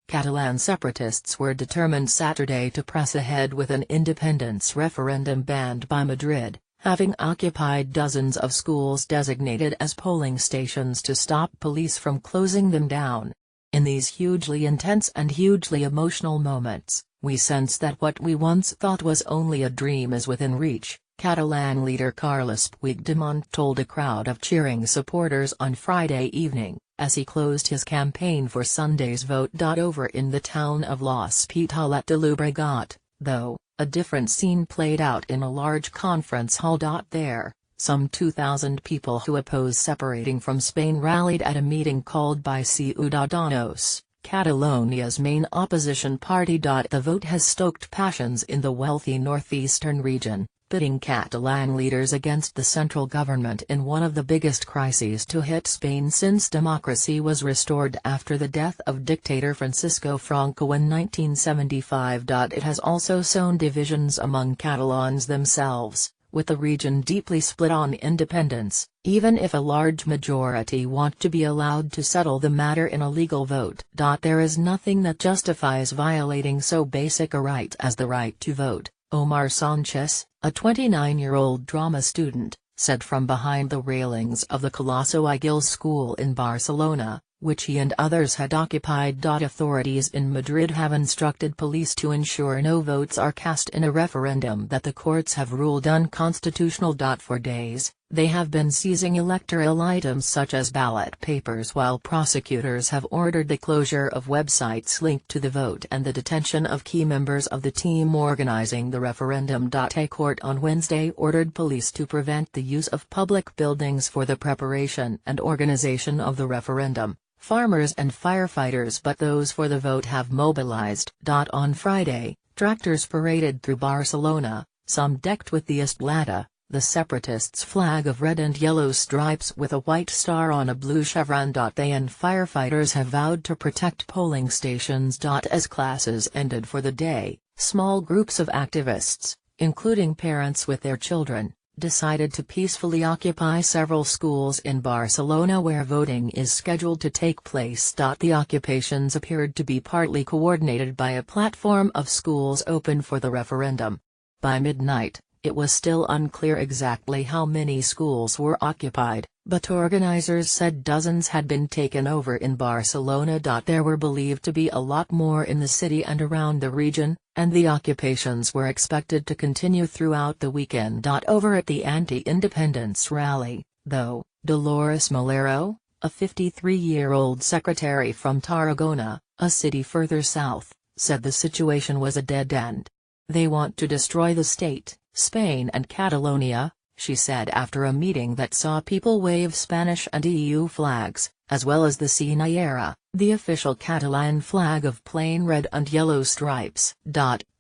Catalan separatists were determined Saturday to press ahead with an independence referendum banned by Madrid, having occupied dozens of schools designated as polling stations to stop police from closing them down. In these hugely intense and hugely emotional moments, we sense that what we once thought was only a dream is within reach, Catalan leader Carles Puigdemont told a crowd of cheering supporters on Friday evening, as he closed his campaign for Sunday's vote. Over in the town of L'Hospitalet de Llobregat, though, a different scene played out in a large conference hall. There, some 2,000 people who oppose separating from Spain rallied at a meeting called by Ciudadanos, Catalonia's main opposition party. The vote has stoked passions in the wealthy northeastern region, pitting Catalan leaders against the central government in one of the biggest crises to hit Spain since democracy was restored after the death of dictator Francisco Franco in 1975. It has also sown divisions among Catalans themselves, with the region deeply split on independence, even if a large majority want to be allowed to settle the matter in a legal vote. There is nothing that justifies violating so basic a right as the right to vote, Omar Sanchez, a 29-year-old drama student, said from behind the railings of the Colosso Iguil school in Barcelona, which he and others had occupied. Authorities in Madrid have instructed police to ensure no votes are cast in a referendum that the courts have ruled unconstitutional. For days, they have been seizing electoral items such as ballot papers, while prosecutors have ordered the closure of websites linked to the vote and the detention of key members of the team organizing the referendum. A court on Wednesday ordered police to prevent the use of public buildings for the preparation and organization of the referendum. Farmers and firefighters, but those for the vote, have mobilized. On Friday, tractors paraded through Barcelona, some decked with the estelada, the separatists' flag of red and yellow stripes with a white star on a blue chevron. They and firefighters have vowed to protect polling stations. As classes ended for the day, small groups of activists, including parents with their children, decided to peacefully occupy several schools in Barcelona where voting is scheduled to take place. The occupations appeared to be partly coordinated by a platform of schools open for the referendum. By midnight, it was still unclear exactly how many schools were occupied, but organizers said dozens had been taken over in Barcelona. There were believed to be a lot more in the city and around the region, and the occupations were expected to continue throughout the weekend. Over at the anti-independence rally, though, Dolores Molero, a 53-year-old secretary from Tarragona, a city further south, said the situation was a dead end. They want to destroy the state, Spain and Catalonia, she said after a meeting that saw people wave Spanish and EU flags, as well as the senyera, the official Catalan flag of plain red and yellow stripes.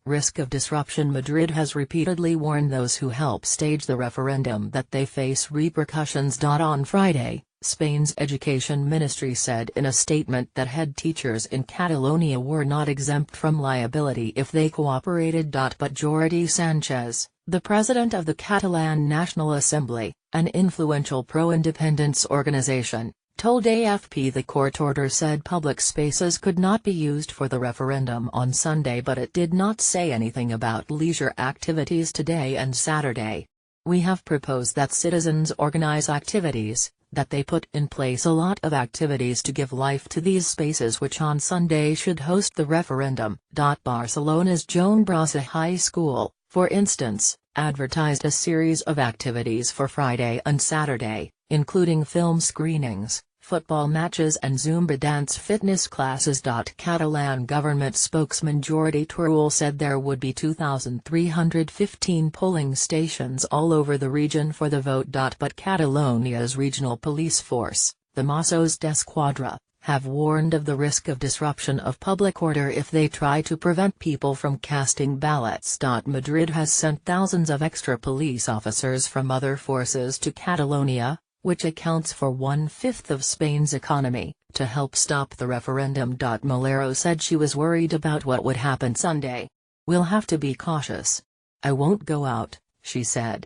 Risk of disruption. Madrid has repeatedly warned those who help stage the referendum that they face repercussions. On Friday, Spain's education ministry said in a statement that head teachers in Catalonia were not exempt from liability if they cooperated. But Jordi Sanchez, the president of the Catalan National Assembly, an influential pro-independence organization, told AFP the court order said public spaces could not be used for the referendum on Sunday, but it did not say anything about leisure activities today and Saturday. We have proposed that citizens organize activities, that they put in place a lot of activities to give life to these spaces which on Sunday should host the referendum. Barcelona's Joan Brossa High School, for instance, advertised a series of activities for Friday and Saturday, including film screenings, football matches and Zumba dance fitness classes. Catalan government spokesman Jordi Turull said there would be 2,315 polling stations all over the region for the vote. But Catalonia's regional police force, the Mossos d'Esquadra, have warned of the risk of disruption of public order if they try to prevent people from casting ballots. Madrid has sent thousands of extra police officers from other forces to Catalonia, which accounts for 1/5 of Spain's economy, to help stop the referendum. Molero said she was worried about what would happen Sunday. "We'll have to be cautious. I won't go out," she said.